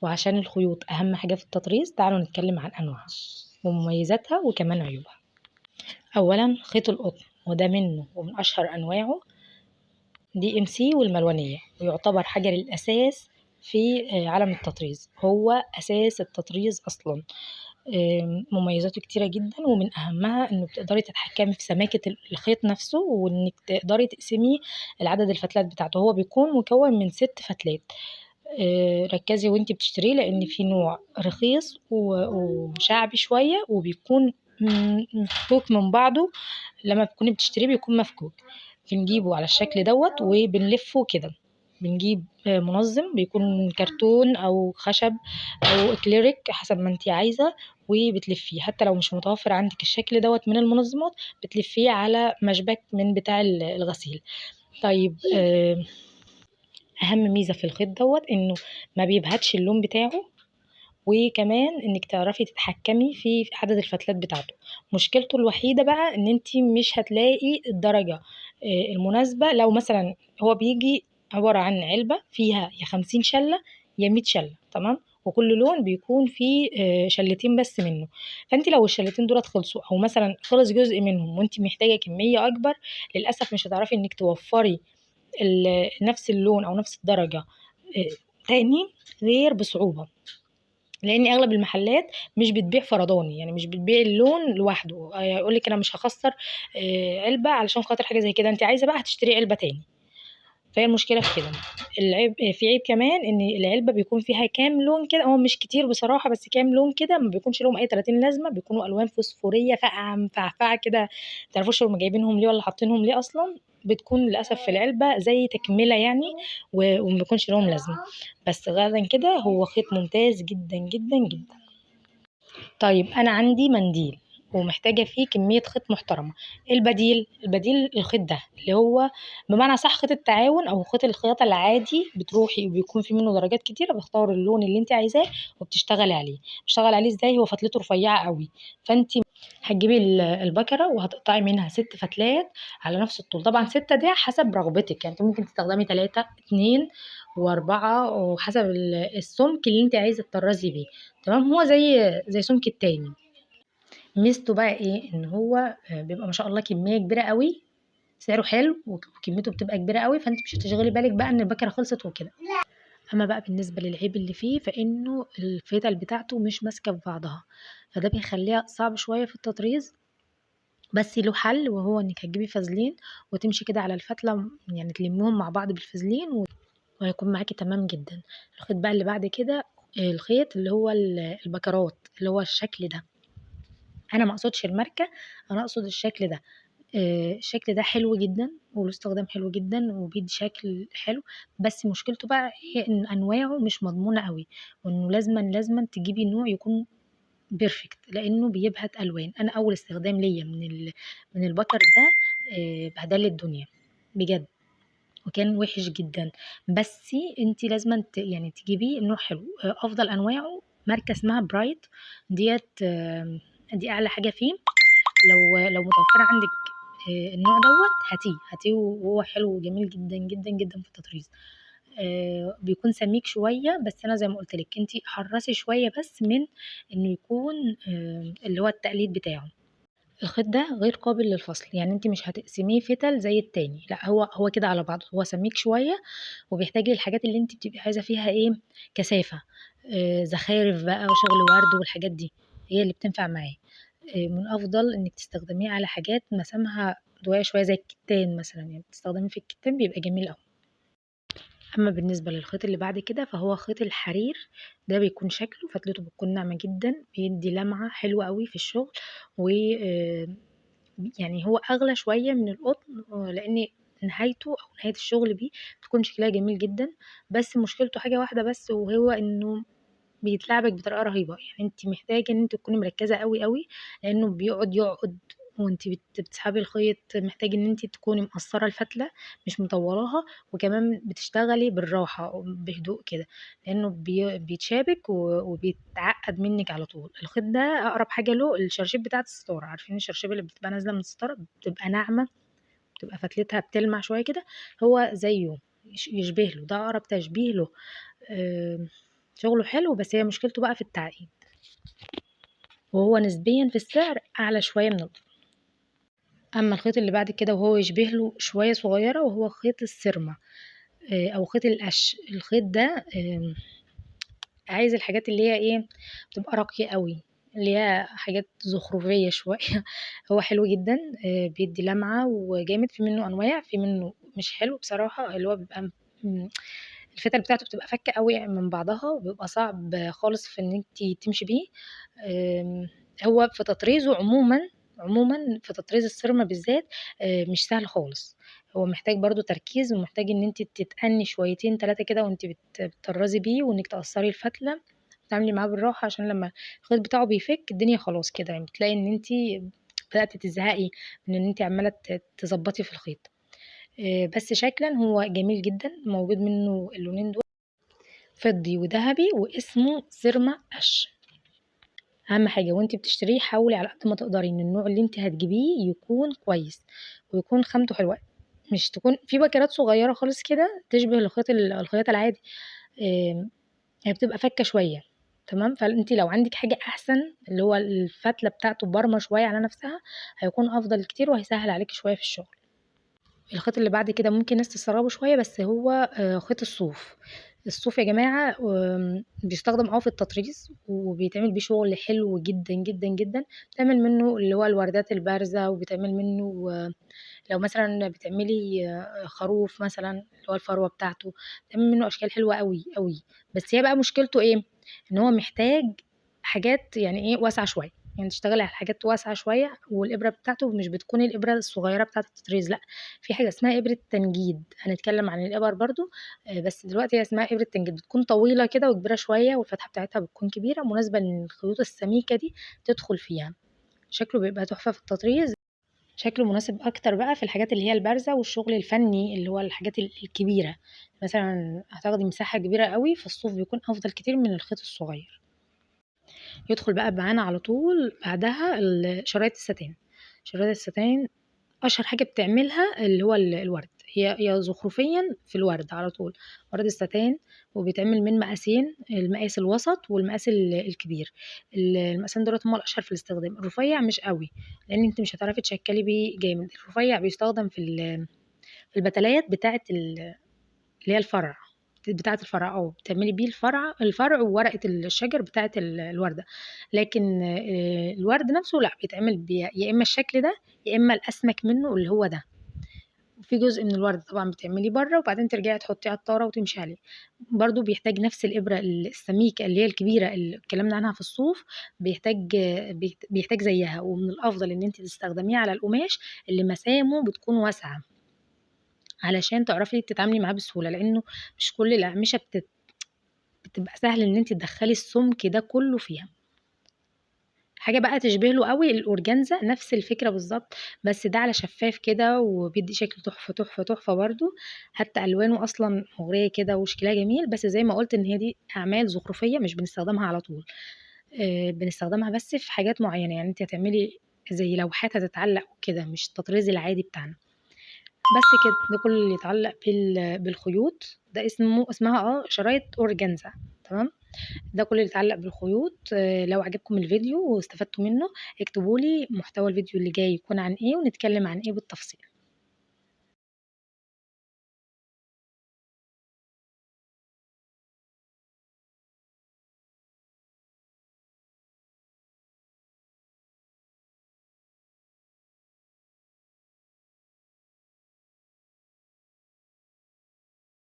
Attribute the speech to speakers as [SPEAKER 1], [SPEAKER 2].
[SPEAKER 1] وعشان الخيوط أهم حاجة في التطريز، تعالوا نتكلم عن أنواعها ومميزاتها وكمان عيوبها. أولا خيط القطن، وده منه ومن أشهر أنواعه DMC والملونية، ويعتبر حجر الأساس في عالم التطريز، هو أساس التطريز أصلا. مميزاته كتيرة جدا، ومن أهمها إنه بتقدري تتحكمي في سماكة الخيط نفسه، وإنك تقدري تقسمي العدد الفتلات بتاعته. هو بيكون مكون من 6 فتلات. ركزي وانتي بتشتريه، لأن في نوع رخيص وشعبي شوية، وبيكون مفكوك من بعضه. لما بتكوني بتشتريه بيكون مفكوك. بنجيبه على الشكل دوت وبنلفه كده. بنجيب منظم بيكون كرتون او خشب او اكليريك حسب ما انتي عايزة، وبتلفيه. حتى لو مش متوفر عندك الشكل دوت من المنظمات، بتلفيه على مشبك من بتاع الغسيل. طيب اهم ميزة في الخيط دوت انه ما بيبهتش اللون بتاعه، وكمان انك تعرفي تتحكمي في عدد الفتلات بتاعته. مشكلته الوحيدة بقى ان انتي مش هتلاقي الدرجة المناسبة. لو مثلا هو بيجي عبارة عن علبة فيها يا 50 شلة يا 100 شلة، تمام، وكل لون بيكون فيه شلتين بس منه. فانت لو الشلتين دولت خلصوا، او مثلا خلص جزء منهم وانت محتاجة كمية اكبر، للأسف مش هتعرفي انك توفري نفس اللون او نفس الدرجة تاني غير بصعوبة. لان اغلب المحلات مش بتبيع فرداني، يعني مش بتبيع اللون لوحده. يقول لك انا مش هخسر علبه علشان خاطر حاجه زي كده، انت عايزه بقى هتشتري علبه تاني. فهي المشكله في كده. العيب في عيب كمان ان العلبه بيكون فيها كام لون كده، هو مش كتير بصراحه، بس كام لون كده ما بيكونش لهم اي 30 لازمه. بيكونوا الوان فوسفوريه فاقعه مفعفعه كده، ما تعرفوش هم جايبينهم ليه ولا حاطينهم ليه اصلا. بتكون للاسف في العلبه زي تكمله يعني، وما بيكونش لهم لازمه. بس غير كده هو خيط ممتاز جدا جدا جدا. طيب أنا عندي منديل ومحتاجة فيه كمية خيط محترمة. إيه البديل الخيط ده اللي هو بمعنى صح خيط التعاون أو خيط الخياطة العادي. بتروحي وبيكون في منه درجات كتيرة، بختار اللون اللي انت عايزاه وبتشتغلي عليه. بتشتغلي عليه ازاي؟ هو فتلته رفيعة قوي، فانت هتجيبي البكرة وهتقطعي منها 6 فتلات على نفس الطول. طبعا 6 دي حسب رغبتك، يعني انت ممكن تستخدمي 3 2 و4، وحسب السمك اللي انت عايزة تطرزي بيه. تمام، هو زي سمك التاني. ميزته بقى ايه؟ ان هو بيبقى ما شاء الله كميه كبيره قوي، سعره حلو وكميته بتبقى كبيره قوي، فانت مش هتشغلي بالك بقى ان البكره خلصت وكده. اما بقى بالنسبه للعيب اللي فيه، فانه الفتل بتاعته مش ماسكه في بعضها، فده بيخليها صعب شويه في التطريز. بس له حل، وهو انك هتجيبي فازلين وتمشي كده على الفتله، يعني تلميهم مع بعض بالفازلين وهيكون معاكي تمام جدا. الخيط بقى اللي بعد كده الخيط اللي هو البكرات اللي هو الشكل ده. انا ما اقصدش الماركه، انا اقصد الشكل ده. الشكل ده حلو جدا وله استخدام حلو جدا وبيدي شكل حلو. بس مشكلته بقى هي ان انواعه مش مضمونه قوي، وانه لازما تجيبي نوع يكون بيرفكت، لانه بيبهت الوان. انا اول استخدام ليا من البكر ده بهدل الدنيا بجد، وكان وحش جدا. بس انتي لازما يعني تجيبيه نوع حلو. افضل انواعه ماركه اسمها برايت ديت. دي اعلى حاجه فيه. لو متوفرة عندك النوع دوت هاتيه وهو حلو وجميل جدا جدا جدا في التطريز. بيكون سميك شوية، بس أنا زي ما قلت لك انتي حرصي شوية بس من إنه يكون اللي هو التقليد بتاعه. الخيط ده غير قابل للفصل، يعني انتي مش هتقسميه فتل زي التاني، لا هو كده على بعضه. هو سميك شوية وبيحتاج الحاجات اللي انتي بتبقي عايزة فيها ايه، كثافة، زخارف بقى وشغل ورد والحاجات دي، هي اللي بتنفع معاه. من الأفضل إنِّك تستخدميه على حاجات مسامها ضيّقة شوية زي الكتان مثلًا، يعني بتستخدميه في الكتان بيبقى جميل أوي. أمّا بالنسبة للخيط اللي بعد كده فهو خيط الحرير. ده بيكون شكله فتلته بتكون ناعمة جدًا، بيدّي لمعة حلوة أوي في الشغل، و يعني هو أغلى شوية من القطن، لإن نهايته أو نهاية الشغل بيه بتكون شكلها جميل جدًا. بس مشكلته حاجة واحدة بس، وهو إنه بيتلعبك بطريقة رهيبة. يعني انت محتاجة ان انت تكوني مركزة قوي قوي، لانه يقعد وانت بتسحبي الخيط. محتاجة ان انت تكوني مقصرة الفتلة مش مطولاها، وكمان بتشتغلي بالراحة بهدوء كده، لانه بيتشابك وبيتعقد منك على طول. الخيط ده اقرب حاجة له الشرشيب بتاعة الستارة، عارفين الشرشيب اللي بتبقى نازلة من الستارة، بتبقى ناعمة، بتبقى فتلتها بتلمع شوية كده. هو زيه، يشبه له، ده اقرب تشبيه له. شغله حلو بس هي مشكلته بقى في التعقيد، وهو نسبيا في السعر اعلى شويه من القطن. اما الخيط اللي بعد كده وهو يشبه له شويه صغيره وهو خيط السرمه، او خيط القش. الخيط ده عايز الحاجات اللي هي ايه، بتبقى راقيه قوي، اللي هي حاجات زخرفيه شويه. هو حلو جدا، بيدي لمعه وجامد. في منه انواع، في منه مش حلو بصراحه، اللي هو بيبقى الفتل بتاعته بتبقى فكه قوي من بعضها، وبيبقى صعب خالص في ان انت تمشي بيه. هو في تطريزه عموما في تطريز السيرما بالذات مش سهل خالص. هو محتاج برضو تركيز، ومحتاج ان انت تتأني شويتين ثلاثة كده وانت بتطرزي بيه، وانك تقصري الفتلة، تعملي معاه بالراحة، عشان لما الخيط بتاعه بيفك الدنيا خلاص كده، يعني بتلاقي ان انت بدأتي تزهقي من ان انت عمالة تظبطي في الخيط. بس شكلا هو جميل جدا، موجود منه اللونين دول، فضي وذهبي، واسمه سيرما قش. اهم حاجه وانت بتشتريه حاولي على قد ما تقدري ان النوع اللي انت هتجيبيه يكون كويس، ويكون خامته حلوه، مش تكون في باكيرات صغيره خالص كده تشبه الخياطه العادي. هي بتبقى فكه شويه، تمام. فانت لو عندك حاجه احسن، اللي هو الفتله بتاعته برمه شويه على نفسها، هيكون افضل كتير وهيسهل عليكي شويه في الشغل. الخيط اللي بعد كده ممكن ناس تستغربوا شوية، بس هو خيط الصوف. الصوف يا جماعة بيستخدم في التطريز، وبيتعمل بيه شغل حلو جدا جدا جدا. بتعمل منه اللي هو الوردات البارزة، وبيتعمل منه لو مثلا بتعملي خروف مثلا، اللي هو الفروة بتاعته، بتعمل منه أشكال حلوة قوي قوي. بس هي بقى مشكلته ايه؟ ان هو محتاج حاجات يعني ايه واسعة شوية، يعني تشتغلي على حاجات واسعة شوية، والإبرة بتاعته مش بتكون الإبرة الصغيرة بتاعة التطريز، لأ، في حاجة اسمها إبرة تنجيد. هنتكلم عن الإبر برضو، بس دلوقتي هي اسمها إبرة تنجيد، بتكون طويلة كده وكبيرة شوية، والفتحة بتاعتها بتكون كبيرة، مناسبة إن الخيوط السميكة دي تدخل فيها. شكله بيبقى تحفة في التطريز. شكله مناسب أكتر بقى في الحاجات اللي هي البارزة والشغل الفني، اللي هو الحاجات الكبيرة، مثلا هتاخدي مساحة كبيرة قوي، فالصوف بيكون أفضل كتير من الخيط الصغير. يدخل بقى معانا على طول بعدها شرايط الستان. شرايط الستان اشهر حاجه بتعملها اللي هو الورد، هي زخرفيا في الورد على طول، ورد الستان. وبيتعمل من مقاسين، المقاس الوسط والمقاس الكبير. المقاسين دول هم الاشهر في الاستخدام. الرفيع مش قوي، لان انت مش هتعرفي تشكلي بيه جامد. الرفيع بيستخدم في البتلات بتاعه اللي هي الفرع، بتاعة الفرع، بتعملي بيه الفرع وورقة الشجر بتاعة الوردة. لكن الورد نفسه لأ، بيتعمل يا إما الشكل ده، يا إما الأسمك منه اللي هو ده. وفي جزء من الورد طبعا بتعمليه بره، وبعدين ترجعي تحطيه على الطارة وتمشي عليه. برضو بيحتاج نفس الإبرة السميكة اللي هي الكبيرة اللي اتكلمنا عنها في الصوف، بيحتاج زيها. ومن الأفضل إن انت تستخدميه على القماش اللي مسامه بتكون واسعة، علشان تعرفي تتعاملي معاه بسهولة، لأنه مش كل الأقمشة بتبقى سهل إن أنتِ تدخّلي السُمك ده كلّه فيها. حاجة بقى تشبه له أوي الأورجانزا، نفس الفكرة بالضبط، بس ده على شفاف كده وبيدّي شكل تحفة، تحفة، تحفة برضه. حتى ألوانه أصلًا مغرية كده وشكلها جميل، بس زي ما قُلت إن هي دي أعمال زخرفية مش بنستخدمها على طول، بنستخدمها بس في حاجات معيّنة، يعني أنتِ هتعملي زي لوحات هتتعلق وكده، مش التطريز العادي بتاعنا. بس كده، ده كل اللي يتعلق بالخيوط، ده اسمها شرايط أورجانزا، تمام. ده كل اللي يتعلق بالخيوط. لو عجبكم الفيديو واستفدتوا منه، اكتبوا لي محتوى الفيديو اللي جاي يكون عن ايه، ونتكلم عن ايه بالتفصيل.